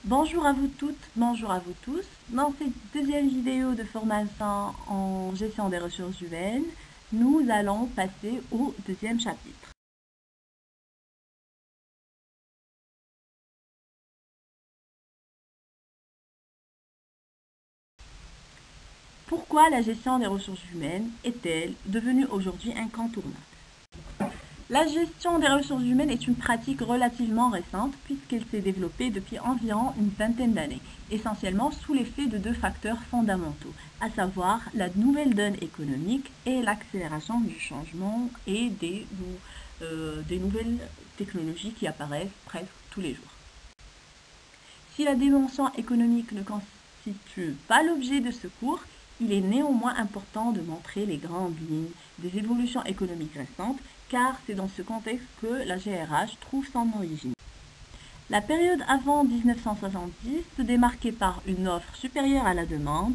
Bonjour à vous toutes, bonjour à vous tous. Dans cette deuxième vidéo de formation en gestion des ressources humaines, nous allons passer au deuxième chapitre. Pourquoi la gestion des ressources humaines est-elle devenue aujourd'hui incontournable? La gestion des ressources humaines est une pratique relativement récente puisqu'elle s'est développée depuis environ une vingtaine d'années, essentiellement sous l'effet de deux facteurs fondamentaux, à savoir la nouvelle donne économique et l'accélération du changement et des nouvelles technologies qui apparaissent presque tous les jours. Si la dimension économique ne constitue pas l'objet de ce cours, il est néanmoins important de montrer les grandes lignes des évolutions économiques récentes, car c'est dans ce contexte que la GRH trouve son origine. La période avant 1970 se démarquait par une offre supérieure à la demande,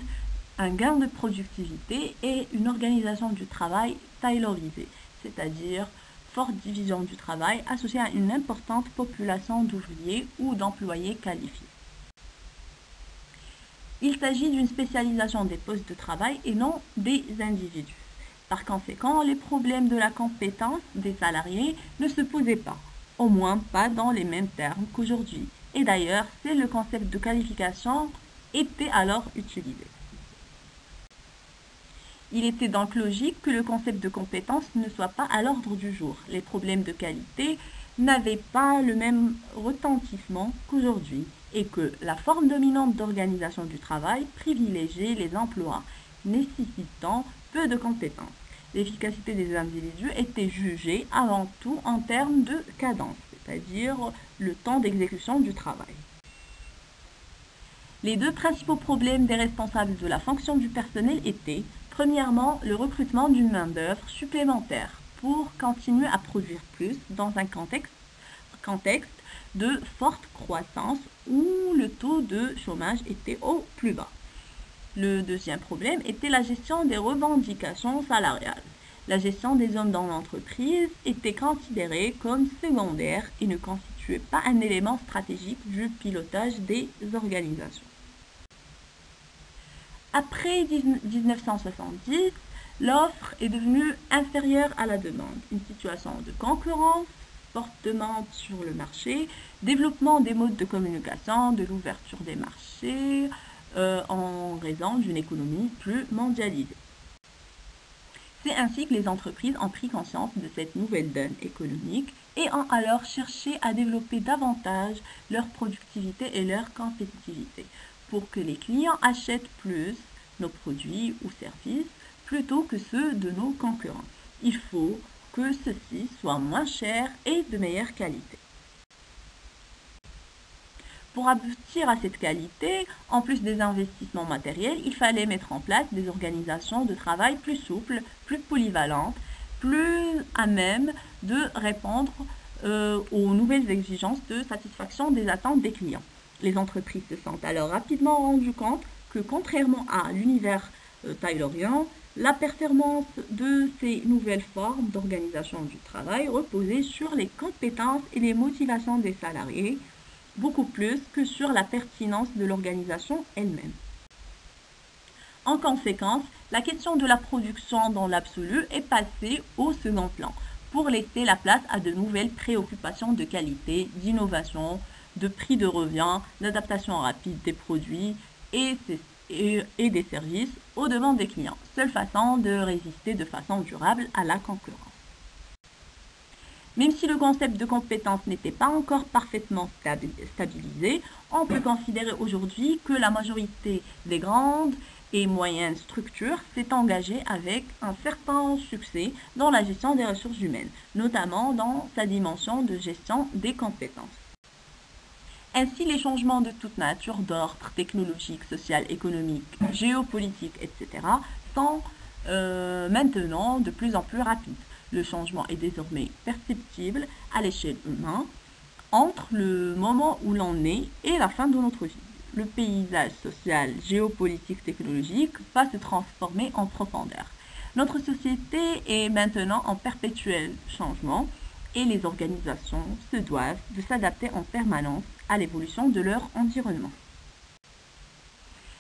un gain de productivité et une organisation du travail taylorisée, c'est-à-dire forte division du travail associée à une importante population d'ouvriers ou d'employés qualifiés. Il s'agit d'une spécialisation des postes de travail et non des individus. Par conséquent, les problèmes de la compétence des salariés ne se posaient pas, au moins pas dans les mêmes termes qu'aujourd'hui. Et d'ailleurs, c'est le concept de qualification était alors utilisé. Il était donc logique que le concept de compétence ne soit pas à l'ordre du jour. Les problèmes de qualité n'avaient pas le même retentissement qu'aujourd'hui et que la forme dominante d'organisation du travail privilégiait les emplois nécessitant peu de compétences. L'efficacité des individus était jugée avant tout en termes de cadence, c'est-à-dire le temps d'exécution du travail. Les deux principaux problèmes des responsables de la fonction du personnel étaient, premièrement, le recrutement d'une main-d'œuvre supplémentaire pour continuer à produire plus dans un contexte de forte croissance où le taux de chômage était au plus bas. Le deuxième problème était la gestion des revendications salariales. La gestion des hommes dans l'entreprise était considérée comme secondaire et ne constituait pas un élément stratégique du pilotage des organisations. Après 1970, l'offre est devenue inférieure à la demande. Une situation de concurrence, forte demande sur le marché, développement des modes de communication, de l'ouverture des marchés en raison d'une économie plus mondialisée. C'est ainsi que les entreprises ont pris conscience de cette nouvelle donne économique et ont alors cherché à développer davantage leur productivité et leur compétitivité pour que les clients achètent plus nos produits ou services plutôt que ceux de nos concurrents. Il faut que ceux-ci soient moins chers et de meilleure qualité. Pour aboutir à cette qualité, en plus des investissements matériels, il fallait mettre en place des organisations de travail plus souples, plus polyvalentes, plus à même de répondre aux nouvelles exigences de satisfaction des attentes des clients. Les entreprises se sont alors rapidement rendues compte que contrairement à l'univers taylorien, la performance de ces nouvelles formes d'organisation du travail reposait sur les compétences et les motivations des salariés, beaucoup plus que sur la pertinence de l'organisation elle-même. En conséquence, la question de la production dans l'absolu est passée au second plan pour laisser la place à de nouvelles préoccupations de qualité, d'innovation, de prix de revient, d'adaptation rapide des produits et des services aux demandes des clients, seule façon de résister de façon durable à la concurrence. Même si le concept de compétence n'était pas encore parfaitement stabilisé, on peut considérer aujourd'hui que la majorité des grandes et moyennes structures s'est engagée avec un certain succès dans la gestion des ressources humaines, notamment dans sa dimension de gestion des compétences. Ainsi, les changements de toute nature, d'ordre technologique, social, économique, géopolitique, etc., sont maintenant de plus en plus rapides. Le changement est désormais perceptible à l'échelle humaine entre le moment où l'on est et la fin de notre vie. Le paysage social, géopolitique, technologique va se transformer en profondeur. Notre société est maintenant en perpétuel changement et les organisations se doivent de s'adapter en permanence à l'évolution de leur environnement.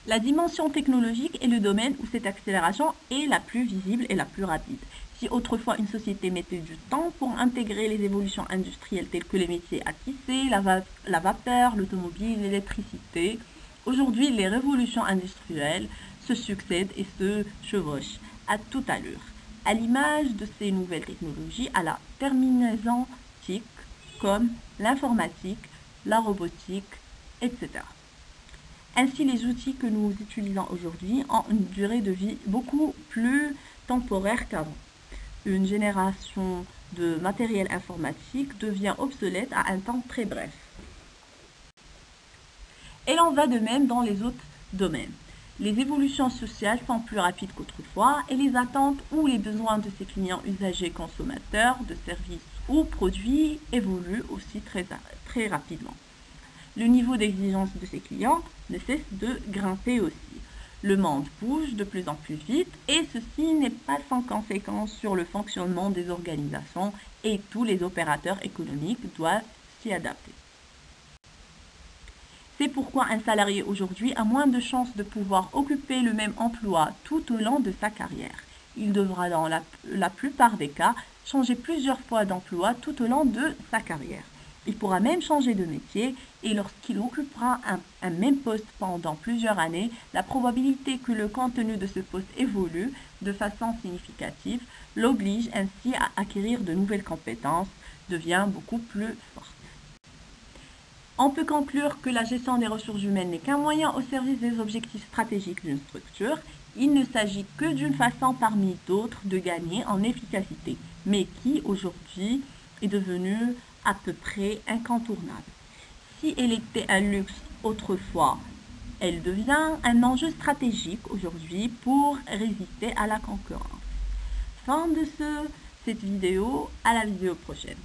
La dimension technologique est le domaine où cette accélération est la plus visible et la plus rapide. Si autrefois une société mettait du temps pour intégrer les évolutions industrielles telles que les métiers à tisser, la vapeur, l'automobile, l'électricité, aujourd'hui les révolutions industrielles se succèdent et se chevauchent à toute allure, à l'image de ces nouvelles technologies à la terminaison TIC comme l'informatique, la robotique, etc. Ainsi, les outils que nous utilisons aujourd'hui ont une durée de vie beaucoup plus temporaire qu'avant. Une génération de matériel informatique devient obsolète à un temps très bref. Et l'en va de même dans les autres domaines. Les évolutions sociales sont plus rapides qu'autrefois et les attentes ou les besoins de ces clients usagers consommateurs de services ou produits évoluent aussi très rapidement. Le niveau d'exigence de ces clients ne cesse de grimper aussi. Le monde bouge de plus en plus vite et ceci n'est pas sans conséquence sur le fonctionnement des organisations et tous les opérateurs économiques doivent s'y adapter. C'est pourquoi un salarié aujourd'hui a moins de chances de pouvoir occuper le même emploi tout au long de sa carrière. Il devra dans la plupart des cas changer plusieurs fois d'emploi tout au long de sa carrière. Il pourra même changer de métier et lorsqu'il occupera un même poste pendant plusieurs années, la probabilité que le contenu de ce poste évolue de façon significative l'oblige ainsi à acquérir de nouvelles compétences, devient beaucoup plus forte. On peut conclure que la gestion des ressources humaines n'est qu'un moyen au service des objectifs stratégiques d'une structure. Il ne s'agit que d'une façon parmi d'autres de gagner en efficacité, mais qui aujourd'hui est devenue à peu près incontournable. Si elle était un luxe autrefois, elle devient un enjeu stratégique aujourd'hui pour résister à la concurrence. Fin de cette vidéo, à la vidéo prochaine.